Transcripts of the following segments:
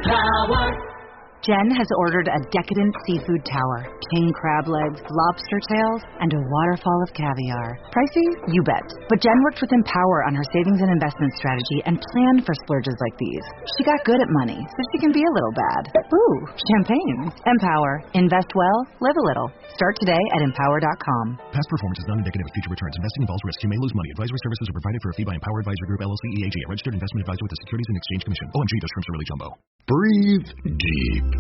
Tower. Jen has ordered a decadent seafood tower, king crab legs, lobster tails, and a waterfall of caviar. Pricey? You bet. But Jen worked with Empower on her savings and investment strategy and planned for splurges like these. She got good at money, so she can be a little bad. Ooh, champagne. Empower. Invest well, live a little. Start today at empower.com. Past performance is not indicative of future returns. Investing involves risk. You may lose money. Advisory services are provided for a fee by Empower Advisory Group, LLC, EAG, a registered investment advisor with the Securities and Exchange Commission. OMG, those shrimps are really jumbo. Breathe deep.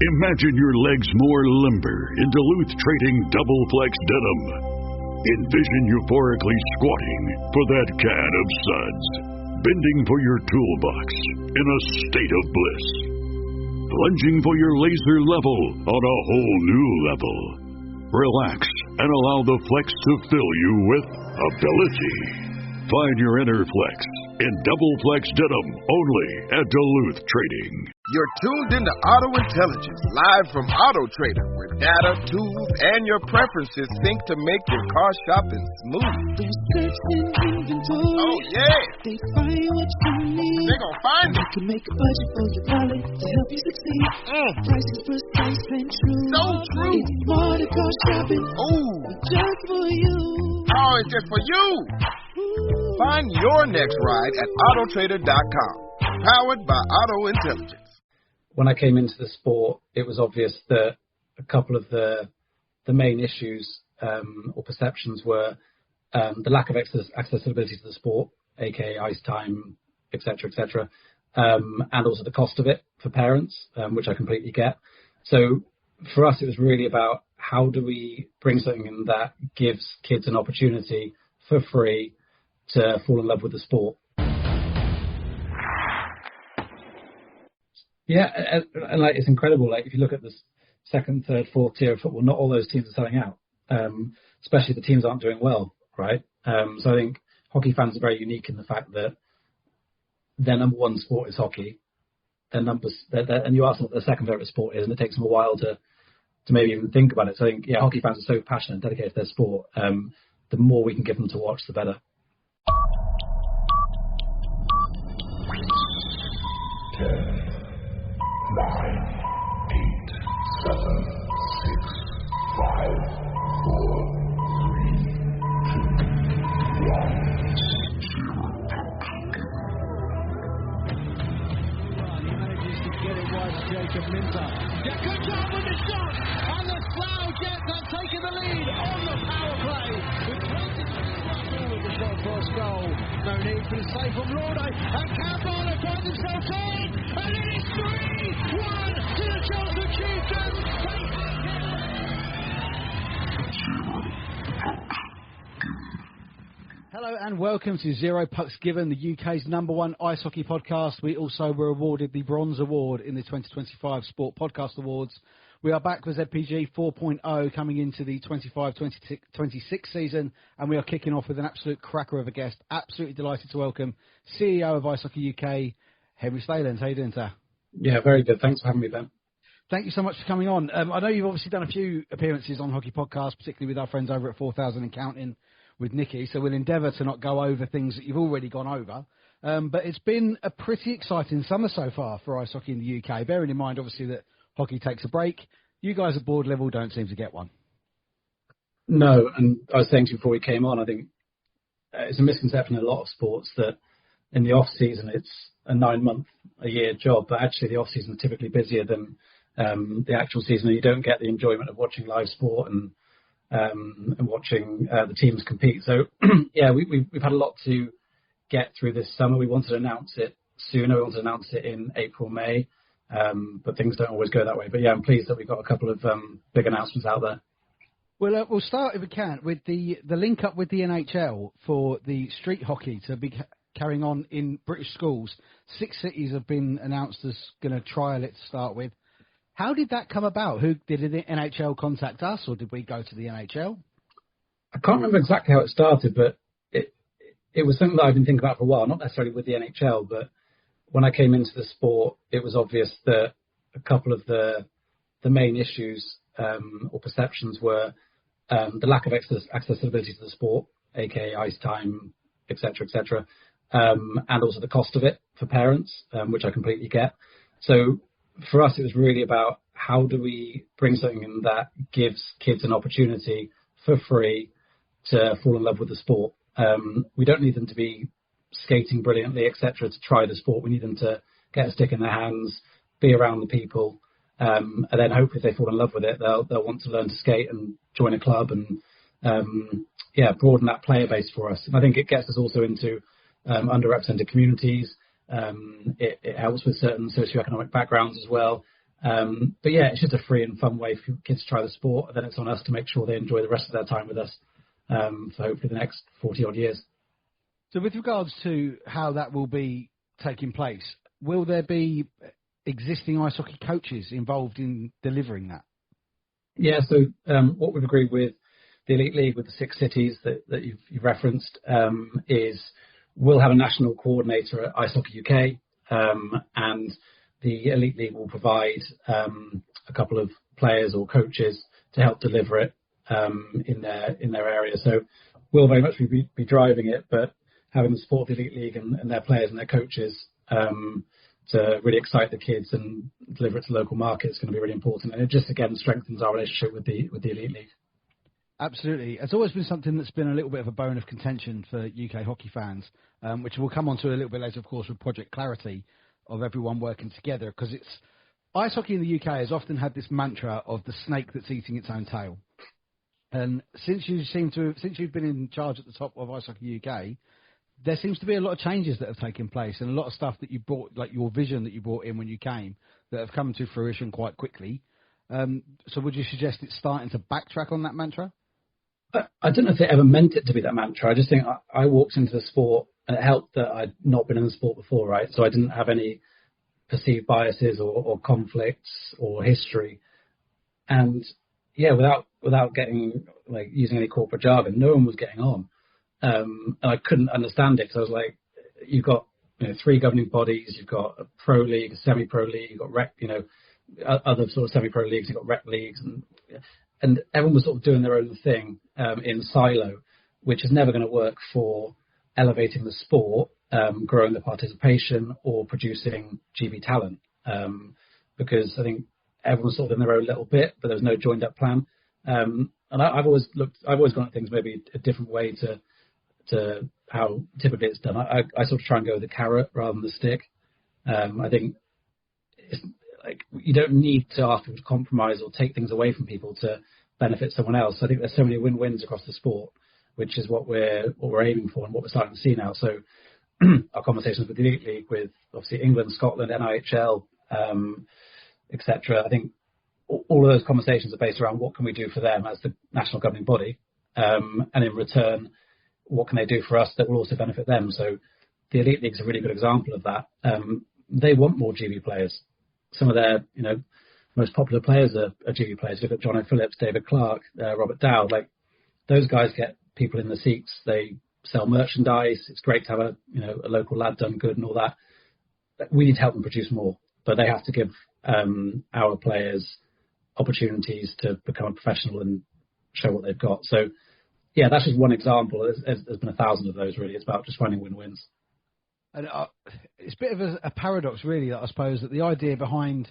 Imagine your legs more limber in Duluth Trading Double Flex Denim. Envision euphorically squatting for that can of suds, bending for your toolbox in a state of bliss, plunging for your laser level on a whole new level. Relax and allow the flex to fill you with ability. Find your inner flex in Double Flex Denim only at Duluth Trading. You're tuned into Auto Intelligence, live from Auto Trader, where data, tools, and your preferences sync to make your car shopping smooth. They're searching inventory. Oh, yeah. They find what you need. They're going to find it. You can make a budget for your wallet to help you succeed. Prices precise and true. So true. It's smarter car shopping. Ooh. Just for you. Oh, it's just for you. Find your next ride at autotrader.com. Powered by Auto Intelligence. When I came into the sport, it was obvious that a couple of the main issues or perceptions were the lack of accessibility to the sport, aka ice time, etc., and also the cost of it for parents, which I completely get. So for us, it was really about how do we bring something in that gives kids an opportunity for free to fall in love with the sport. Yeah, and like it's incredible. Like if you look at the second, third, fourth tier of football, not all those teams are selling out. Especially the teams aren't doing well, right? So I think hockey fans are very unique in the fact that their number one sport is hockey. And you ask them what their second favorite sport is, and it takes them a while to maybe even think about it. So I think hockey fans are so passionate and dedicated to their sport. The more we can give them to watch, the better. 10, 9, 8, 7, 6, 5, 4, 3, 2, 1, 0. He manages to get it right to Jacob Minter. Yeah, good job with the shot, and the Slough Jets have taken the lead on the power play. With 23 with the shot for a goal. No need for the save from Lordo, and Campbell finds himself on, and it is 3-1 to the Charleston Chieftains. Hello and welcome to Zero Pucks Given, the UK's #1 ice hockey podcast. We also were awarded the Bronze Award in the 2025 Sport Podcast Awards. We are back with ZPG 4.0 coming into the 25-26 season, and we are kicking off with an absolute cracker of a guest. Absolutely delighted to welcome CEO of Ice Hockey UK, Henry Staelens. How you doing, sir? Yeah, very good. Thanks for having me, Ben. Thank you so much for coming on. I know you've obviously done a few appearances on Hockey Podcasts, particularly with our friends over at 4,000 and Counting with Nikki, so we'll endeavour to not go over things that you've already gone over. But it's been a pretty exciting summer so far for ice hockey in the UK, bearing in mind, obviously, that hockey takes a break. You guys at board level don't seem to get one. No, and I was saying to you before we came on, I think it's a misconception in a lot of sports that in the off-season it's a 9-month-a-year job, but actually the off-season is typically busier than the actual season, and you don't get the enjoyment of watching live sport and watching the teams compete. So, yeah, we've had a lot to get through this summer. We wanted to announce it sooner. We wanted to announce it in April, May. But things don't always go that way. But yeah, I'm pleased that we've got a couple of big announcements out there. Well, we'll start, if we can, with the link up with the NHL for the street hockey to be carrying on in British schools. 6 cities have been announced as going to trial it to start with. How did that come about? Did the NHL contact us, or did we go to the NHL? I can't remember exactly how it started, but it was something that I've been thinking about for a while, not necessarily with the NHL, but when I came into the sport, it was obvious that a couple of the main issues or perceptions were the lack of accessibility to the sport, aka ice time, etc., and also the cost of it for parents, which I completely get. So for us, it was really about how do we bring something in that gives kids an opportunity for free to fall in love with the sport. We don't need them to be skating brilliantly, etc., to try the sport. We need them to get a stick in their hands, be around the people, and then hopefully if they fall in love with it, they'll want to learn to skate and join a club and broaden that player base for us. And I think it gets us also into underrepresented communities. It helps with certain socioeconomic backgrounds as well. But yeah, it's just a free and fun way for kids to try the sport, and then it's on us to make sure they enjoy the rest of their time with us for hopefully the next 40 odd years. So with regards to how that will be taking place, will there be existing ice hockey coaches involved in delivering that? Yeah, so what we've agreed with the Elite League, with the 6 cities that you've referenced, is we'll have a national coordinator at Ice Hockey UK, and the Elite League will provide a couple of players or coaches to help deliver it in their area. So we'll very much be driving it, but having the support of the Elite League and their players and their coaches to really excite the kids and deliver it to local markets is going to be really important. And it just, again, strengthens our relationship with the Elite League. Absolutely. It's always been something that's been a little bit of a bone of contention for UK hockey fans, which we'll come on to a little bit later, of course, with Project Clarity, of everyone working together, because it's ice hockey in the UK has often had this mantra of the snake that's eating its own tail. And since you've been in charge at the top of Ice Hockey UK, there seems to be a lot of changes that have taken place, and a lot of stuff that you brought, like your vision that you brought in when you came, that have come to fruition quite quickly. So would you suggest it's starting to backtrack on that mantra? I don't know if they ever meant it to be that mantra. I just think I walked into the sport, and it helped that I'd not been in the sport before, right? So I didn't have any perceived biases or conflicts or history. And yeah, without getting, like, using any corporate jargon, no one was getting on. And I couldn't understand it, because I was like, you've got 3 governing bodies, you've got a pro league, a semi-pro league, you've got rec, other sort of semi-pro leagues, you've got rec leagues, and everyone was sort of doing their own thing in silo, which is never going to work for elevating the sport, growing the participation, or producing GB talent. Because I think everyone's sort of in their own little bit, but there's no joined up plan. And I've always gone at things maybe a different way to how typically it's done. I sort of try and go with the carrot rather than the stick. I think it's like you don't need to ask people to compromise or take things away from people to benefit someone else. I think there's so many win-wins across the sport, which is what we're aiming for and what we're starting to see now. So our conversations with the Elite League, with obviously England, Scotland, NIHL, etc. I think all of those conversations are based around what can we do for them as the national governing body, and in return, what can they do for us that will also benefit them. So the Elite League is a really good example of that. They want more GB players. Some of their most popular players are GB players. Look at John O'Phillips, David Clark, Robert Dowd. Like, those guys get people in the seats. They sell merchandise. It's great to have a local lad done good and all that. We need to help them produce more, but they have to give our players opportunities to become a professional and show what they've got. So yeah, that's just one example. There's been 1,000 of those, really. It's about just finding win-wins. And it's a bit of a paradox, really, I suppose, that the idea behind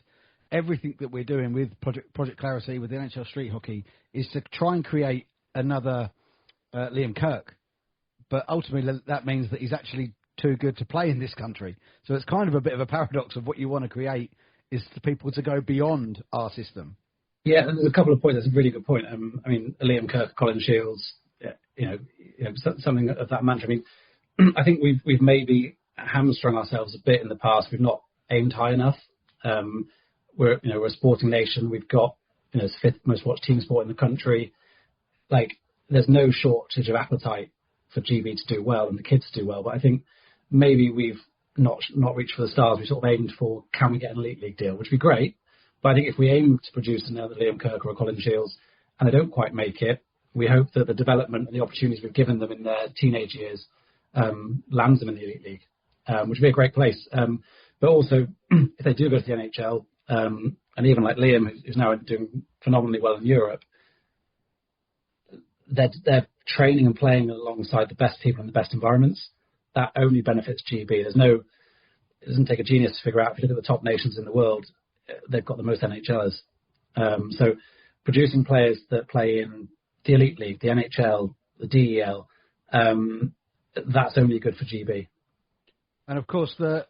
everything that we're doing with Project Clarity, with the NHL Street Hockey, is to try and create another Liam Kirk. But ultimately, that means that he's actually too good to play in this country. So it's kind of a bit of a paradox of what you want to create is for people to go beyond our system. Yeah, and there's a couple of points. That's a really good point. I mean, Liam Kirk, Colin Shields, something of that mantra. I mean, I think we've maybe hamstrung ourselves a bit in the past. We've not aimed high enough. We're a sporting nation. We've got it's the 5th most watched team sport in the country. Like, there's no shortage of appetite for GB to do well and the kids to do well. But I think maybe we've not reached for the stars. We sort of aimed for, can we get an Elite League deal, which would be great. But I think if we aim to produce another Liam Kirk or a Colin Shields and they don't quite make it, we hope that the development and the opportunities we've given them in their teenage years lands them in the Elite League, which would be a great place. But also, if they do go to the NHL, and even like Liam, who's now doing phenomenally well in Europe, they're training and playing alongside the best people in the best environments. That only benefits GB. There's no it doesn't take a genius to figure out. If you look at the top nations in the world, they've got the most NHLers. So producing players that play in the Elite League, the NHL, the DEL, that's only good for GB. And of course, the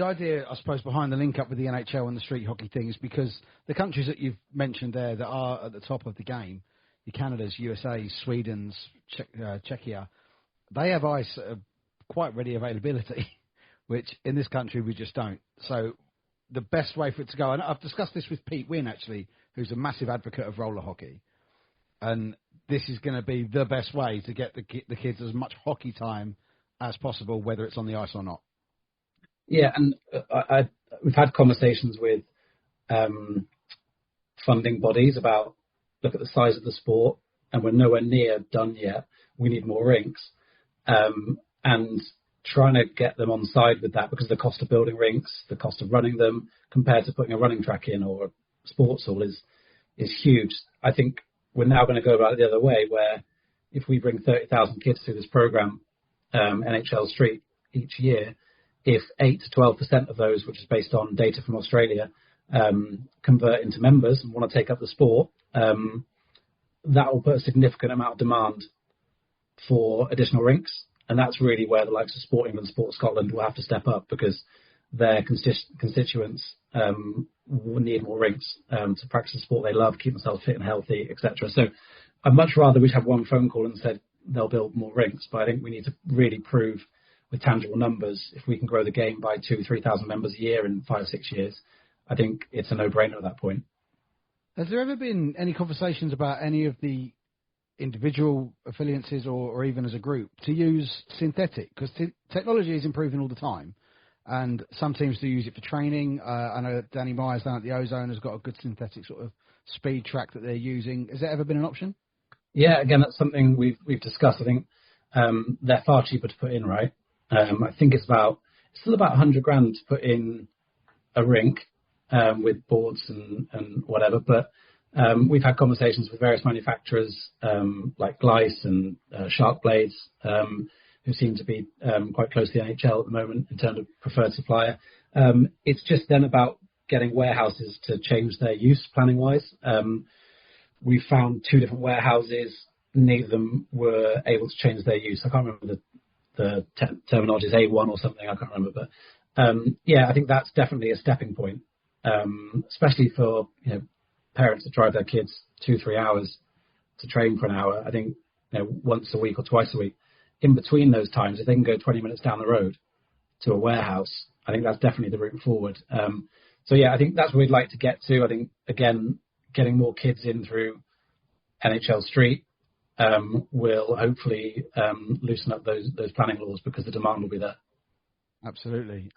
idea, I suppose, behind the link up with the NHL and the street hockey thing is because the countries that you've mentioned there that are at the top of the game, the Canadas, USA, Sweden's, Czechia, they have ice at quite ready availability, which in this country we just don't. So the best way for it to go, and I've discussed this with Pete Wynn, actually, who's a massive advocate of roller hockey, and this is going to be the best way to get the kids as much hockey time as possible, whether it's on the ice or not. Yeah, and we've had conversations with funding bodies about, look at the size of the sport, and we're nowhere near done yet. We need more rinks. And trying to get them on side with that, because the cost of building rinks, the cost of running them, compared to putting a running track in or a sports hall is huge. I think we're now going to go about it the other way, where if we bring 30,000 kids through this program, NHL Street, each year, if 8 to 12% of those, which is based on data from Australia, convert into members and want to take up the sport, that will put a significant amount of demand for additional rinks. And that's really where the likes of Sport England, Sport Scotland will have to step up, because their constituents will need more rinks to practice the sport they love, keep themselves fit and healthy, etc. So I'd much rather we'd have one phone call and said they'll build more rinks, but I think we need to really prove with tangible numbers, if we can grow the game by 2,000-3,000 members a year in 5-6 years, I think it's a no-brainer at that point. Has there ever been any conversations about any of the individual affiliates or even as a group to use synthetic? Because technology is improving all the time, and some teams do use it for training. I know Danny Myers down at the Ozone has got a good synthetic sort of speed track that they're using. Has that ever been an option? Yeah, again, that's something we've discussed. I think they're far cheaper to put in, right? I think it's still about $100,000 to put in a rink with boards and whatever. But we've had conversations with various manufacturers like Gleiss and Shark Blades, who seem to be quite close to the NHL at the moment in terms of preferred supplier. It's just then about getting warehouses to change their use planning-wise. We found 2 different warehouses. Neither of them were able to change their use. I can't remember the terminology is A1 or something. I can't remember. But yeah, I think that's definitely a stepping point, especially for parents that drive their kids 2-3 hours to train for an hour. I think once a week or twice a week. In between those times, if they can go 20 minutes down the road to a warehouse, I think that's definitely the route forward. So yeah, I think that's where we'd like to get to. I think, again, getting more kids in through NHL Street will hopefully loosen up those planning laws, because the demand will be there. Absolutely.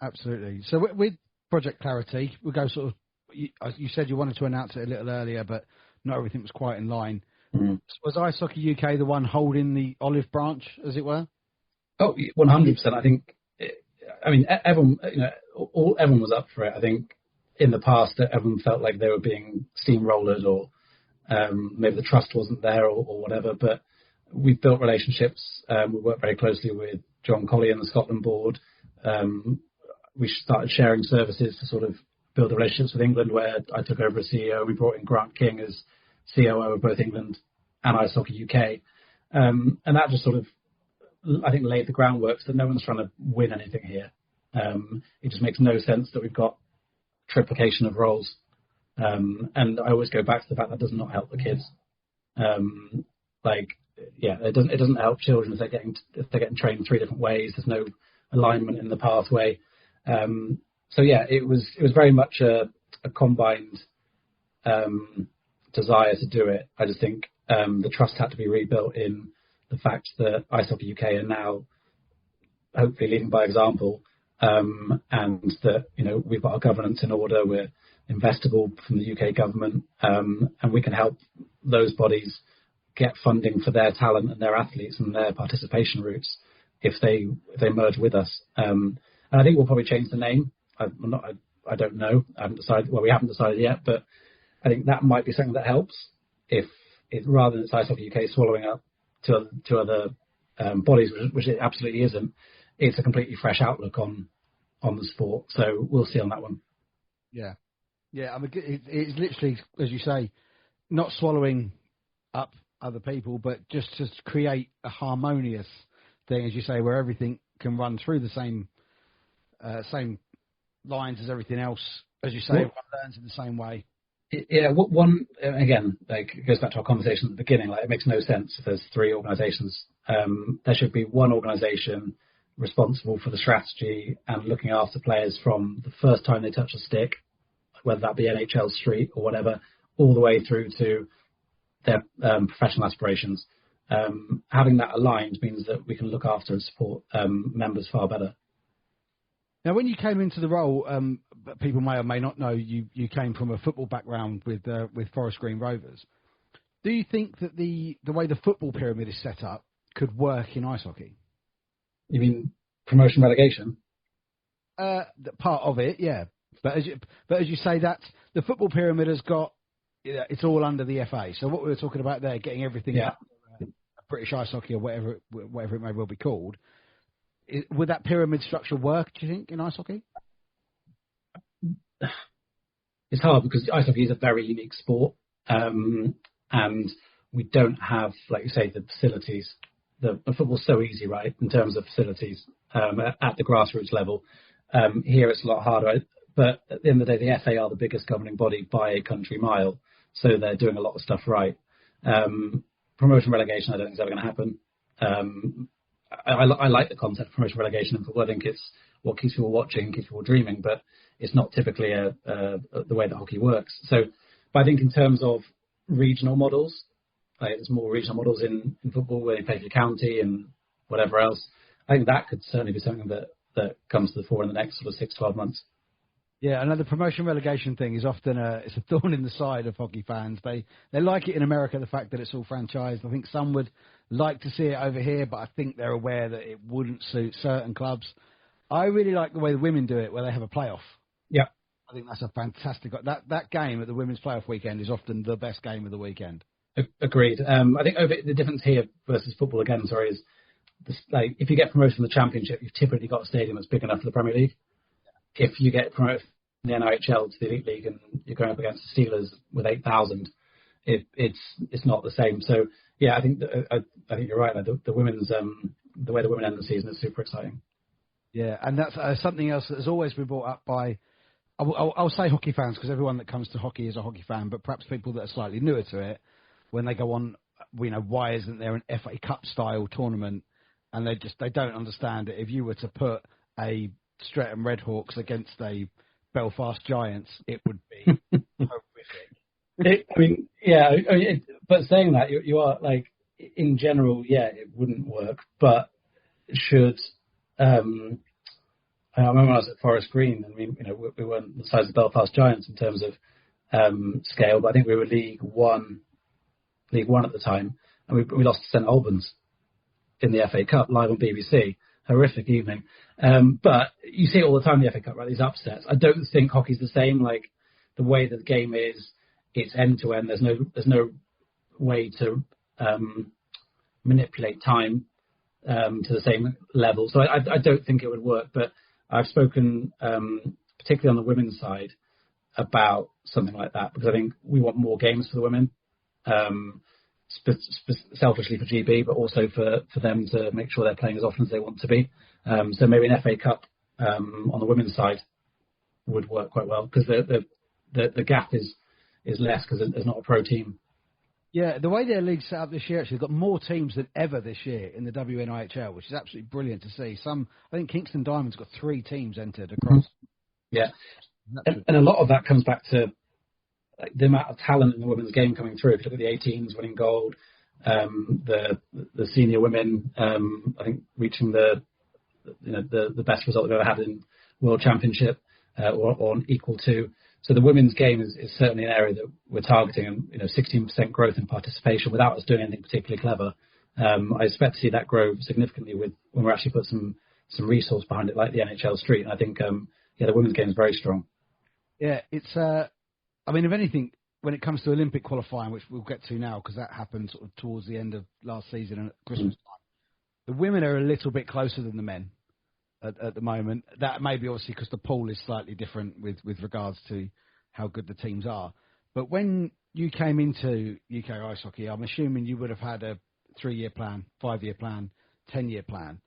So with Project Clarity, we'll go sort of, you said you wanted to announce it a little earlier, but not everything was quite in line. Mm-hmm. Was Ice Hockey UK the one holding the olive branch, as it were? Oh, 100%. I think, everyone, everyone was up for it. I think in the past, everyone felt like they were being steamrolled, or maybe the trust wasn't there, or whatever. But we've built relationships. We work very closely with John Colley and the Scotland board. We started sharing services to sort of build the relationships with England, where I took over as CEO. We brought in Grant King as COO of both England and Ice Hockey UK. And that just sort of, I think, laid the groundwork so that no one's trying to win anything here. It just makes no sense that we've got triplication of roles. And I always go back to the fact that does not help the kids. It doesn't help children if they're getting trained 3 different ways. There's no alignment in the pathway. So yeah, it was very much a combined desire to do it. I just think the trust had to be rebuilt in the fact that Ice Hockey UK are now hopefully leading by example, and that we've got our governance in order. We're investable from the UK government, and we can help those bodies get funding for their talent and their athletes and their participation routes if they merge with us. And I think we'll probably change the name. I don't know. I haven't decided. Well, we haven't decided yet, but I think that might be something that helps. If it, rather than Ice Hockey UK swallowing up to other bodies, which it absolutely isn't, it's a completely fresh outlook on on the sport. So we'll see on that one. Yeah. I mean, it's literally, as you say, not swallowing up other people, but just to create a harmonious thing, as you say, where everything can run through the same lines as everything else. As you say, everyone learns in the same way. Yeah, one again, like it goes back to our conversation at the beginning. Like, it makes no sense if there's 3 organisations. There should be one organisation responsible for the strategy and looking after players from the first time they touch a stick, whether that be NHL Street or whatever, all the way through to their professional aspirations. Having that aligned means that we can look after and support members far better. Now, when you came into the role, people may or may not know you came from a football background with Forest Green Rovers. Do you think that the way the football pyramid is set up could work in ice hockey? You mean promotion relegation? Part of it, yeah. But as you say, that the football pyramid has got, it's all under the FA. So what we were talking about there, getting everything up, British ice hockey or whatever it may well be called, would that pyramid structure work, do you think, in ice hockey? It's hard because ice hockey is a very unique sport, and we don't have, like you say, the facilities. The football's so easy, right, in terms of facilities at the grassroots level. Here it's a lot harder. But at the end of the day, the FA are the biggest governing body by a country mile, so they're doing a lot of stuff right. Promotion relegation, I don't think is ever going to happen. I like the concept of promotion relegation in football. I think it's what keeps people watching, keeps people dreaming, but it's not typically the way that hockey works. So, but I think in terms of regional models, there's more regional models in football where you play for your county and whatever else. I think that could certainly be something that comes to the fore in the next sort of 6-12 months. Yeah, and the promotion relegation thing is often it's a thorn in the side of hockey fans. They like it in America, the fact that it's all franchised. I think some would like to see it over here, but I think they're aware that it wouldn't suit certain clubs. I really like the way the women do it, where they have a playoff. Yeah. I think that's a fantastic... That game at the women's playoff weekend is often the best game of the weekend. Agreed. I think the difference here versus football, again, is if you get promoted from the Championship, you've typically got a stadium that's big enough for the Premier League. If you get promoted from the NIHL to the Elite League and you're going up against the Steelers with 8,000, it's not the same. So yeah, I think you're right. The women's the way the women end the season is super exciting. Yeah, and that's something else that has always been brought up by, I'll say hockey fans, because everyone that comes to hockey is a hockey fan, but perhaps people that are slightly newer to it, when they go on, why isn't there an FA Cup style tournament? And they don't understand it. If you were to put a Streatham Redhawks against a Belfast Giants, it would be horrific. But saying that, you are like, in general, it wouldn't work, but should. I remember when I was at Forest Green, and we weren't the size of Belfast Giants in terms of scale, but I think we were League One at the time, and we lost to St Albans in the FA Cup live on BBC. Horrific evening. But you see it all the time in the FA Cup, right? These upsets. I don't think hockey's the same. Like the way that the game is, it's end to end. There's no way to manipulate time to the same level. So I don't think it would work. But I've spoken, particularly on the women's side, about something like that because I think we want more games for the women. Selfishly for GB, but also for them to make sure they're playing as often as they want to be. So maybe an FA Cup on the women's side would work quite well because the gap is less because there's not a pro team. Yeah, the way their league's set up this year, actually, they've got more teams than ever this year in the WNIHL, which is absolutely brilliant to see. I think Kingston Diamonds got 3 teams entered across. Yeah, and a lot of that comes back to the amount of talent in the women's game coming through. If you look at the 18s winning gold, the senior women, I think reaching the best result they've ever had in World Championship or equal to. So the women's game is certainly an area that we're targeting, and 16% growth in participation without us doing anything particularly clever. I expect to see that grow significantly when we actually put some resource behind it, like the NHL Street. And I think the women's game is very strong. Yeah, it's. If anything, when it comes to Olympic qualifying, which we'll get to now because that happened sort of towards the end of last season and at Christmas time, the women are a little bit closer than the men. at the moment. That may be obviously because the pool is slightly different with regards to how good the teams are. But when you came into UK ice hockey, I'm assuming you would have had a 3-year plan, 5-year plan, 10-year plan.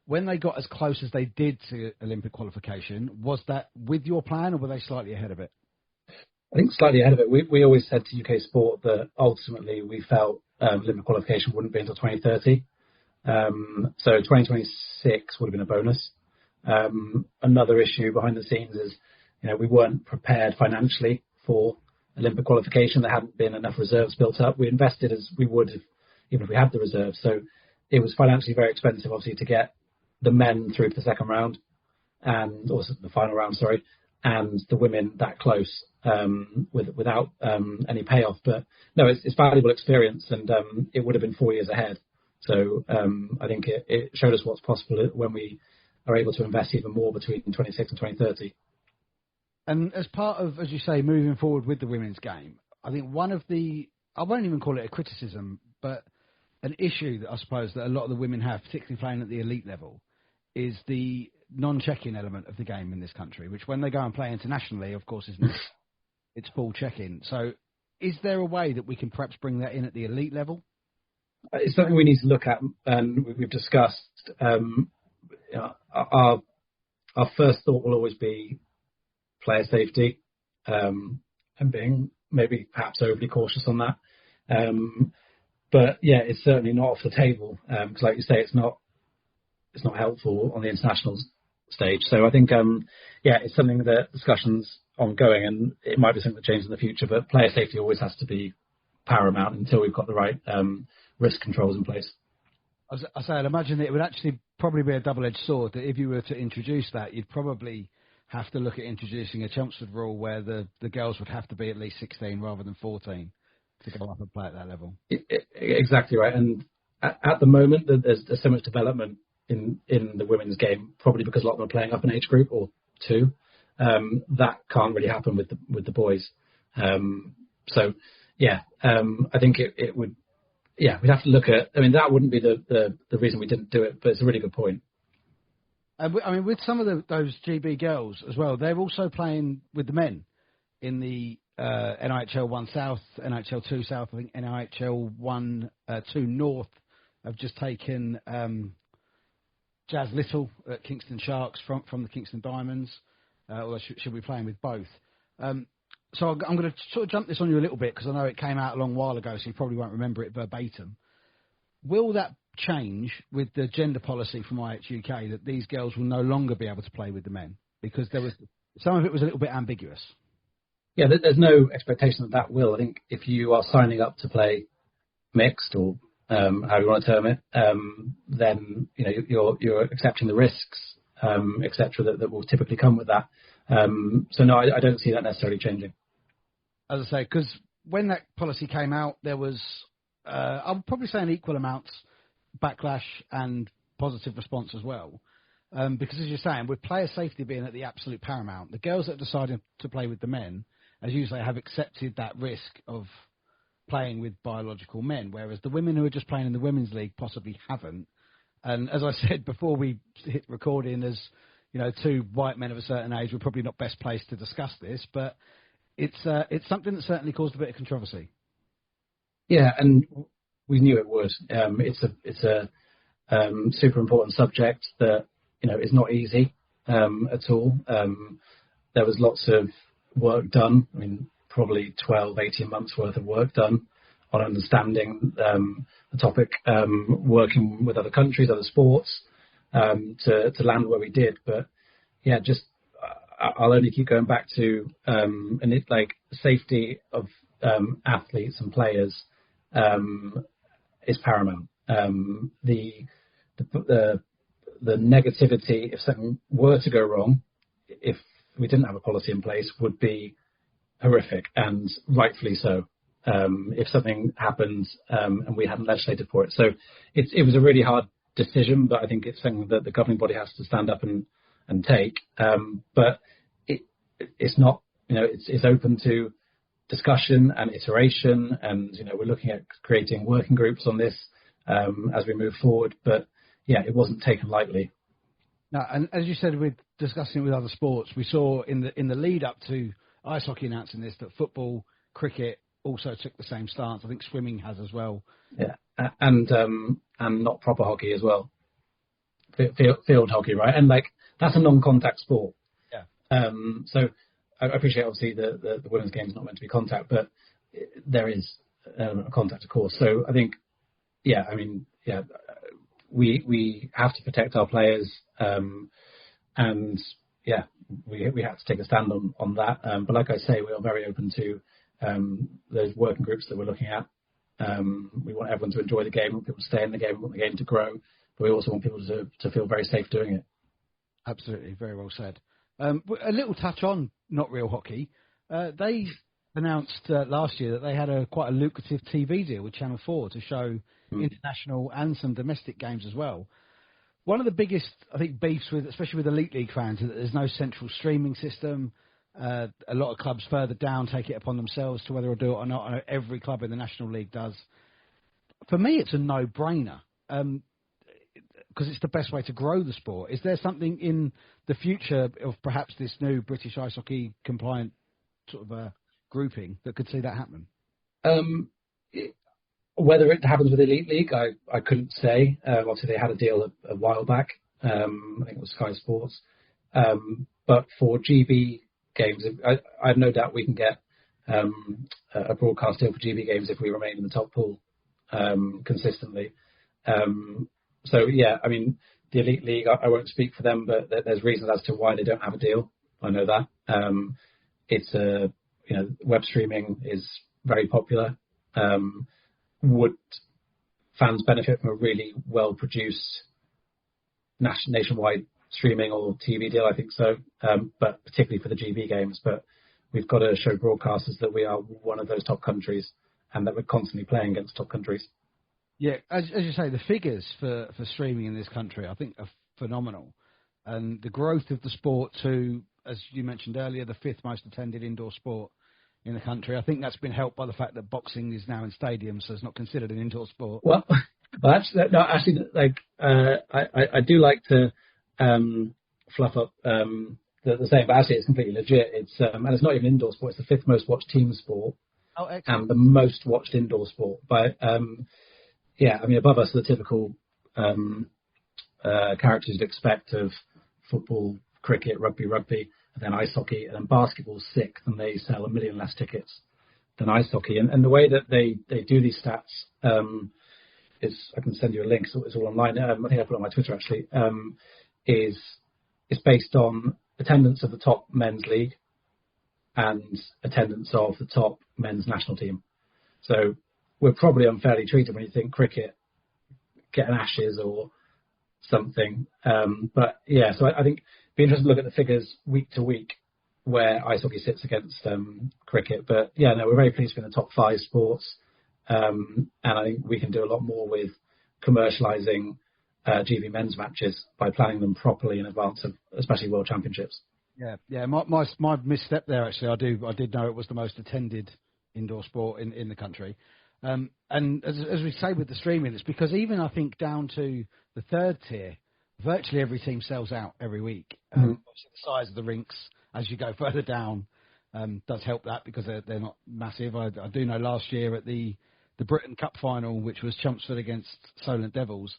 When they got as close as they did to Olympic qualification, was that with your plan or were they slightly ahead of it? I think slightly ahead of it. We always said to UK Sport that ultimately we felt Olympic qualification wouldn't be until 2030. So 2026 would have been a bonus. Another issue behind the scenes is, we weren't prepared financially for Olympic qualification. There hadn't been enough reserves built up. We invested as we would even if we had the reserves. So it was financially very expensive, obviously, to get the men through to the second round and also the final round, and the women that close without any payoff. But no, it's valuable experience, and it would have been 4 years ahead. So I think it showed us what's possible when we are able to invest even more between 26 and 2030. And as part of, as you say, moving forward with the women's game, I think one of the, I won't even call it a criticism, but an issue that I suppose that a lot of the women have, particularly playing at the elite level, is the non-check-in element of the game in this country, which when they go and play internationally, of course, isn't it's full check-in. So is there a way that we can perhaps bring that in at the elite level? It's something we need to look at, and we've discussed. Our first thought will always be player safety, and being maybe perhaps overly cautious on that. But yeah, it's certainly not off the table, because like you say, it's not helpful on the international stage. So I think, it's something that discussion's ongoing, and it might be something that changes in the future, but player safety always has to be paramount until we've got the right risk controls in place. I'd imagine that it would actually probably be a double-edged sword, that if you were to introduce that, you'd probably have to look at introducing a Chelmsford rule where the girls would have to be at least 16 rather than 14 to go up and play at that level. Exactly right. And at the moment, there's so much development in the women's game, probably because a lot of them are playing up an age group or two. That can't really happen with the boys. I think it would. Yeah, we'd have to look at. I mean, that wouldn't be the reason we didn't do it, but it's a really good point. I mean, with some of those GB girls as well, they're also playing with the men in the NHL 1 South, NHL 2 South. I think NHL 1, 2 North have just taken Jazz Little at Kingston Sharks from the Kingston Diamonds, or should be playing with both. So I'm going to sort of jump this on you a little bit because I know it came out a long while ago, so you probably won't remember it verbatim. Will that change with the gender policy from IHUK that these girls will no longer be able to play with the men? Because there was some of it was a little bit ambiguous. Yeah, there's no expectation that will. I think if you are signing up to play mixed or how you want to term it, then you're accepting the risks, etc. that will typically come with that. So no, I don't see that necessarily changing. As I say, because when that policy came out, there was, I'll probably say an equal amount backlash and positive response as well. Because as you're saying, with player safety being at the absolute paramount, the girls that decided to play with the men, as you say, have accepted that risk of playing with biological men, whereas the women who are just playing in the women's league possibly haven't. And as I said before we hit recording, as two white men of a certain age, we're probably not best placed to discuss this, but it's something that certainly caused a bit of controversy. Yeah, and we knew it would. It's a super important subject that is not easy at all. There was lots of work done. I mean, probably 12, 18 months worth of work done on understanding the topic, working with other countries, other sports, to land where we did. But yeah, I'll only keep going back to and it's like safety of athletes and players is paramount. The negativity, if something were to go wrong, if we didn't have a policy in place, would be horrific, and rightfully so. If something happens and we hadn't legislated for it, so it was a really hard decision, but I think it's something that the governing body has to stand up and take. But it's not, it's open to discussion and iteration, and we're looking at creating working groups on this as we move forward. But yeah, it wasn't taken lightly. No, and as you said, with discussing it with other sports, we saw in the lead up to ice hockey announcing this that football, cricket also took the same stance. I think swimming has as well. Yeah, and not proper hockey as well. Field hockey, right? And like that's a non-contact sport. Yeah. So I appreciate obviously the women's game is not meant to be contact, but there is an element of contact, of course. So I think, we have to protect our players, and we have to take a stand on that. But like I say, we are very open to those working groups that we're looking at. We want everyone to enjoy the game, we want people to stay in the game, we want the game to grow, but we also want people to feel very safe doing it. Absolutely, very well said. A little touch on Not Real Hockey. They announced last year that they had quite a lucrative TV deal with Channel 4 to show international and some domestic games as well. One of the biggest, I think, beefs with, especially with Elite League fans, is that there's no central streaming system. A lot of clubs further down take it upon themselves to whether to do it or not. I know every club in the National League does. For me, it's a no-brainer because it's the best way to grow the sport. Is there something in the future of perhaps this new British Ice Hockey compliant sort of grouping that could see that happen? Whether it happens with Elite League, I couldn't say. Obviously, they had a deal a while back. I think it was Sky Sports. But for GB games, I have no doubt we can get a broadcast deal for GB games if we remain in the top pool consistently. So, yeah, I mean, the Elite League, I won't speak for them, but there's reasons as to why they don't have a deal. I know that. It's web streaming is very popular. Would fans benefit from a really well-produced nationwide streaming or TV deal? I think so, but particularly for the GB games. But we've got to show broadcasters that we are one of those top countries and that we're constantly playing against top countries. Yeah, as you say, the figures for streaming in this country, I think, are phenomenal. And the growth of the sport to, as you mentioned earlier, the 5th most attended indoor sport in the country. I think that's been helped by the fact that boxing is now in stadiums, so it's not considered an indoor sport. Well actually, I do like to fluff up the same, but actually it's completely legit. It's and it's not even indoor sport. It's the 5th most watched team sport, and the most watched indoor sport. But above us are the typical characters you'd expect of football, cricket, rugby, and then ice hockey, and then basketball's 6th, and they sell 1 million less tickets than ice hockey. And the way that they do these stats is, I can send you a link, so it's all online. I think I put it on my Twitter actually. Is based on attendance of the top men's league and attendance of the top men's national team. So we're probably unfairly treated when you think cricket get an Ashes or something. But yeah, so I think it'd be interesting to look at the figures week to week where ice hockey sits against cricket. But yeah, no, we're very pleased to be in the top 5 sports. And I think we can do a lot more with commercialising GB men's matches by planning them properly in advance of especially World Championships. Yeah. My misstep there, actually. I did know it was the most attended indoor sport in the country. And as we say with the streaming, it's because even I think down to the 3rd tier, virtually every team sells out every week. Obviously the size of the rinks as you go further down does help that because they're not massive. I do know last year at the Britain Cup final, which was Chelmsford against Solent Devils,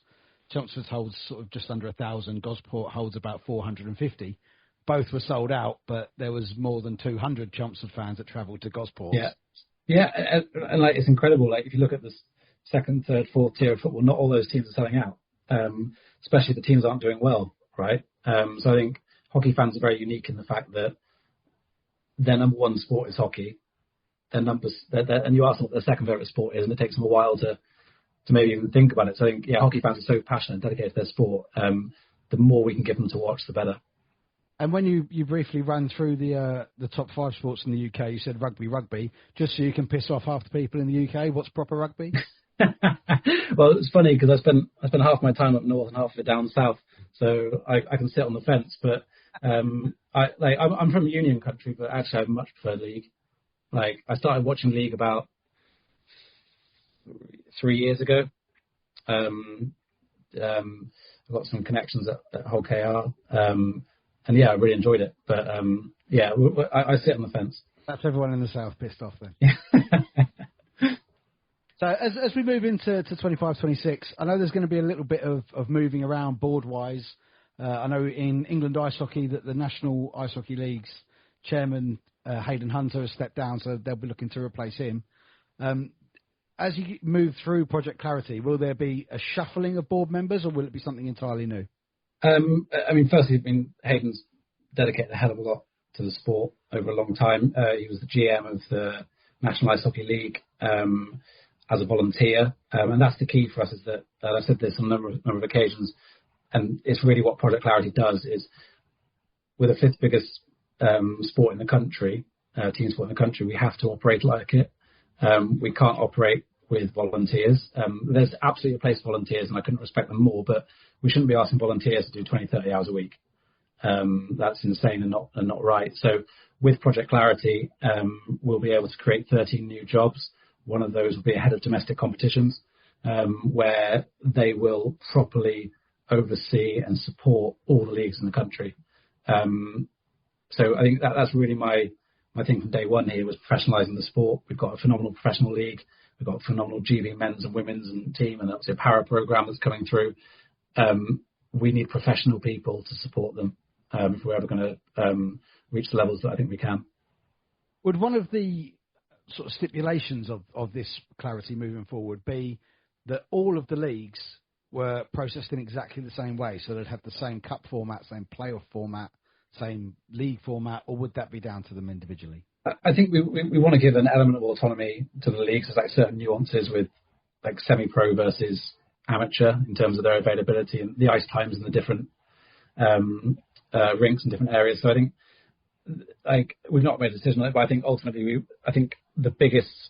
Chelmsford holds sort of just under 1,000. Gosport holds about 450. Both were sold out, but there was more than 200 Chelmsford fans that travelled to Gosport. Yeah, and like it's incredible. Like if you look at the 2nd, 3rd, 4th tier of football, not all those teams are selling out. Especially if the teams aren't doing well, right? So I think hockey fans are very unique in the fact that their number 1 sport is hockey. And you ask them what their second favourite sport is, and it takes them a while to maybe even think about it. So I think, hockey fans are so passionate and dedicated to their sport. The more we can give them to watch, the better. And when you briefly ran through the top 5 sports in the UK, you said rugby, just so you can piss off half the people in the UK. What's proper rugby? Well, it's funny because I spent half my time up north and half of it down south, so I can sit on the fence. But I'm from Union Country, but actually I much prefer league. Like I started watching league about 3 years ago. I got some connections at Hull KR, and yeah, I really enjoyed it. But yeah, I sit on the fence. That's everyone in the south pissed off then. So as we move into 25-26, I know there's going to be a little bit of moving around board-wise. I know in England Ice Hockey that the National Ice Hockey League's chairman, Hayden Hunter, has stepped down, so they'll be looking to replace him. As you move through Project Clarity, will there be a shuffling of board members, or will it be something entirely new? I mean, firstly, Hayden's dedicated a hell of a lot to the sport over a long time. He was the GM of the National Ice Hockey League as a volunteer, and that's the key for us. Is that I've said this on a number of occasions, and it's really what Project Clarity does. Is we're the fifth biggest sport in the country, team sport in the country. We have to operate like it. We can't operate with volunteers. There's absolutely a place for volunteers, and I couldn't respect them more, but we shouldn't be asking volunteers to do 20, 30 hours a week. That's insane and not right. So with Project Clarity, we'll be able to create 13 new jobs. One of those will be a head of domestic competitions, where they will properly oversee and support all the leagues in the country. So I think that's really my thing from day one here, was professionalising the sport. We've got a phenomenal professional league. We've got a phenomenal GB men's and women's and team, and obviously a para program that's coming through. We need professional people to support them if we're ever going to reach the levels that I think we can. Would one of the sort of stipulations of this Clarity moving forward be that all of the leagues were processed in exactly the same way, so they'd have the same cup format, same playoff format, same league format, or would that be down to them individually? I think we want to give an element of autonomy to the leagues. There's like certain nuances with like semi-pro versus amateur in terms of their availability and the ice times and the different rinks in different areas. So I think like we've not made a decision on it, but I think ultimately I think the biggest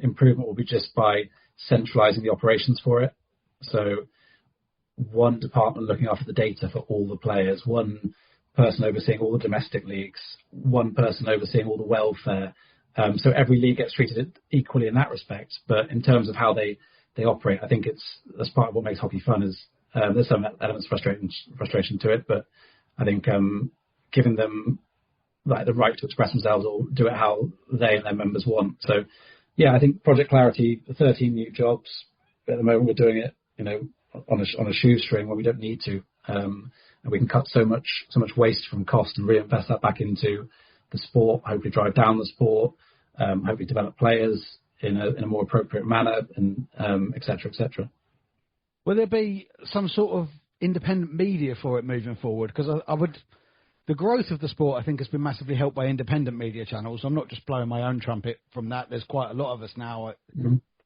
improvement will be just by centralising the operations for it. So one department looking after the data for all the players, one person overseeing all the domestic leagues, one person overseeing all the welfare. So every league gets treated equally in that respect. But in terms of how they operate, I think that's part of what makes hockey fun. Is there's some elements of frustration to it, but I think giving them like the right to express themselves or do it how they and their members want. So yeah, I think Project Clarity, 13 new jobs. At the moment, we're doing it, on a shoestring where we don't need to, and we can cut so much waste from cost and reinvest that back into the sport. Hopefully, drive down the sport. Hopefully, develop players in a more appropriate manner, and et cetera, et cetera. Will there be some sort of independent media for it moving forward? Because the growth of the sport, I think, has been massively helped by independent media channels. I'm not just blowing my own trumpet from that. There's quite a lot of us now.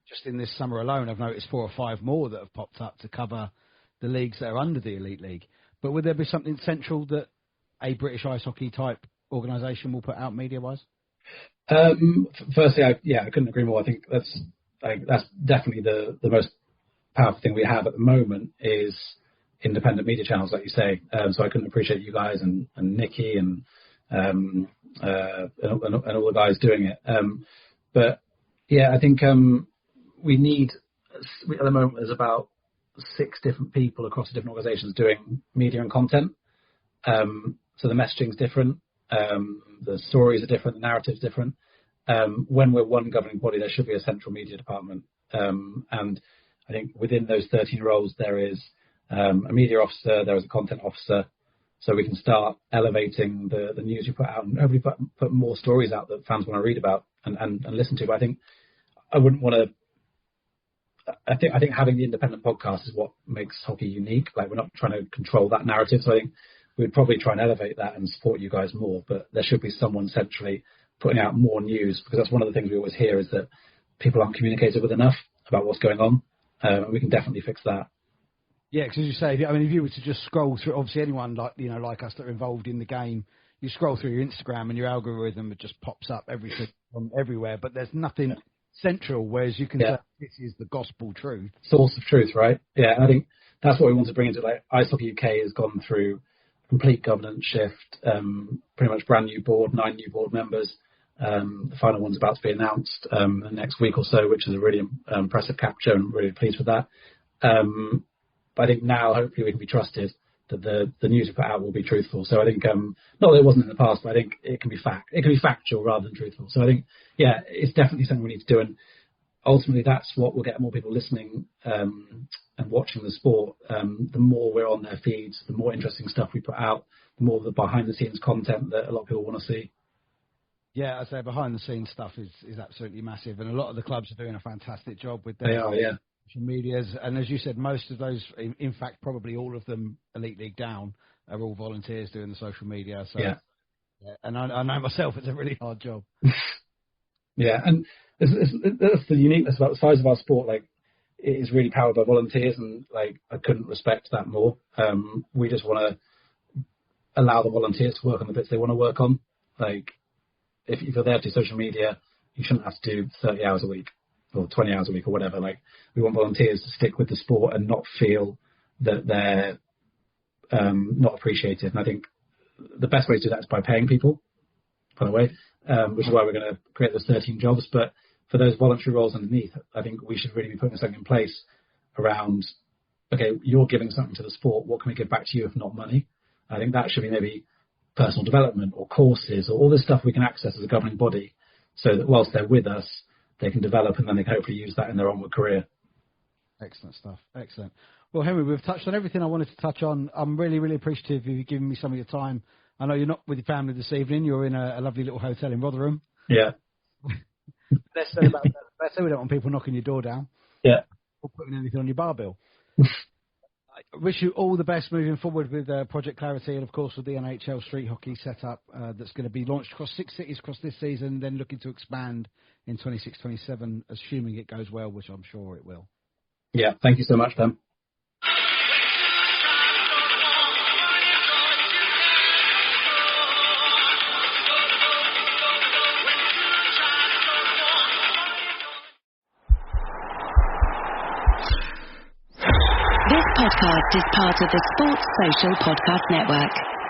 Just in this summer alone, I've noticed 4 or 5 more that have popped up to cover the leagues that are under the Elite League. But would there be something central that a British ice hockey type organisation will put out media-wise? Firstly, I couldn't agree more. I think that's definitely the most powerful thing we have at the moment is independent media channels, like you say. So I couldn't appreciate you guys and Nikki and all the guys doing it. But yeah, I think we need, at the moment, there's about 6 different people across the different organisations doing media and content. So the messaging's different, the stories are different, the narrative's different. When we're one governing body, there should be a central media department. And I think within those 13 roles, there is a media officer, there is a content officer, so we can start elevating the news we put out and hopefully put more stories out that fans want to read about and listen to. But I think I wouldn't want to. I think having the independent podcast is what makes hockey unique. Like, we're not trying to control that narrative, so I think we'd probably try and elevate that and support you guys more. But there should be someone centrally putting out more news, because that's one of the things we always hear is that people aren't communicated with enough about what's going on, and we can definitely fix that. Yeah, because as you say, if you were to just scroll through, obviously anyone like us that are involved in the game, you scroll through your Instagram and your algorithm, it just pops up everything from everywhere, but there's nothing central, whereas you can say this is the gospel truth. Source of truth, right? Yeah, and I think that's what we want to bring into it. Like, Ice Hockey UK has gone through complete governance shift, pretty much brand new board, 9 new board members. The final one's about to be announced the next week or so, which is a really impressive capture, and really pleased with that. But I think now, hopefully, we can be trusted that the news we put out will be truthful. So I think, not that it wasn't in the past, but I think it can be factual rather than truthful. So I think, yeah, it's definitely something we need to do. And ultimately, that's what will get more people listening and watching the sport. The more we're on their feeds, the more interesting stuff we put out, the more the behind-the-scenes content that a lot of people want to see. Yeah, I'd say behind-the-scenes stuff is absolutely massive, and a lot of the clubs are doing a fantastic job with their social medias. And as you said, most of those, in fact, probably all of them, Elite League down, are all volunteers doing the social media. So, yeah, and I know myself, it's a really hard job. Yeah, and that's the uniqueness about the size of our sport. Like, it is really powered by volunteers, and like I couldn't respect that more. We just want to allow the volunteers to work on the bits they want to work on. Like, if you're there to do social media, you shouldn't have to do 30 hours a week or 20 hours a week or whatever. Like, we want volunteers to stick with the sport and not feel that they're not appreciated. And I think the best way to do that is by paying people, by the way, which is why we're going to create those 13 jobs. But for those voluntary roles underneath, I think we should really be putting something in place around, okay, you're giving something to the sport. What can we give back to you if not money? I think that should be maybe personal development or courses or all this stuff we can access as a governing body, so that whilst they're with us, they can develop and then they can hopefully use that in their onward career. Excellent stuff. Excellent. Well, Henry, we've touched on everything I wanted to touch on. I'm really, really appreciative of you giving me some of your time. I know you're not with your family this evening. You're in a lovely little hotel in Rotherham. Yeah. Let's say about that. We don't want people knocking your door down. Yeah. Or putting anything on your bar bill. I wish you all the best moving forward with Project Clarity and, of course, with the NHL Street Hockey setup that's going to be launched across 6 cities across this season, then looking to expand in 26-27, assuming it goes well, which I'm sure it will. Yeah, thank you so much, Dan. This podcast is part of the Sports Social Podcast Network.